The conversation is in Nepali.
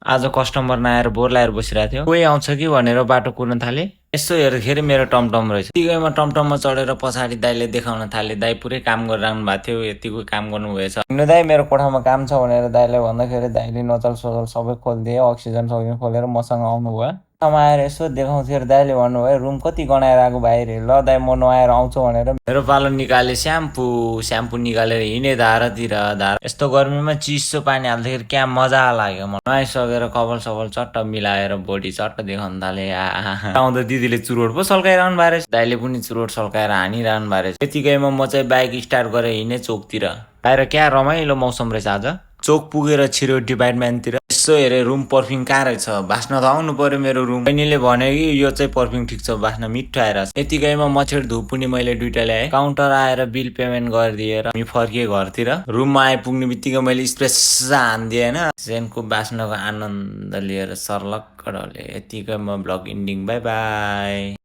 आज कस्टमर नआएर बोर लाएर बसिरहेको थियो। कोही आउँछ कि भनेर बाटो कुर्न थाले। यसो हेर्दाखेरि मेरो टमटम रहेछ। यतिकैमा टमटममा चढेर पछाडि दाइले देखाउन थाले। दाइ पुरै काम गरिरहनु भएको थियो, यतिको काम गर्नुभएछ। हिँड्नु दाइ मेरो कोठामा काम छ भनेर दाइले भन्दाखेरि दाइले नचल सोचल सबै खोलिदिए। अक्सिजन सकिजन खोलेर मसँग आउनुभयो। ठाउँमा आएर यसो देखाउँथ्यो दाइले भन्नुभयो रुम कति गनाएर आएको बाहिर। ल दाइ म नआएर आउँछु भनेर मेरो पालो निकाले। स्याम्पू निकालेर हिँडे धारातिर। यस्तो गर्मीमा चिसो पानी हाल्दाखेरि क्या मजा लाग्यो। म नुहाइसकेर कपाल सपाल चट्ट मिलाएर बडी चट्ट देखाउन थाले। आउँदा दिदीले चुरोट पो सल्काइरहनु भएको रहेछ। दाइले पनि चुरोट सल्काएर हानिरहनु भएको रहेछ। यतिकैमा म चाहिँ बाइक स्टार्ट गरेर हिँडे चोकतिर। बाहिर क्या रमाइलो मौसम रहेछ आज। चोक पुगेर छिरो डिपार्टमेन्टतिर यसो हेरे रुम पर्फिङ कहाँ रहेछ। बास्न त आउनु पर्यो मेरो रुम। बहिनीले भन्यो कि यो चाहिँ पर्फिङ ठिक छ, बास्न मिठो आएर। यतिकैमा मच्छर धुप पनि मैले 2टा ल्याएँ। काउन्टर आएर बिल पेमेन्ट गरिदिएर हामी फर्किए घरतिर। रुममा आइपुग्ने बित्तिकै मैले स्प्रेस हानिदिएँ होइन। सेनको बास्नको आनन्द लिएर सर्लक्क डले। यतिकैमा ब्लग इन्डिङ। By by.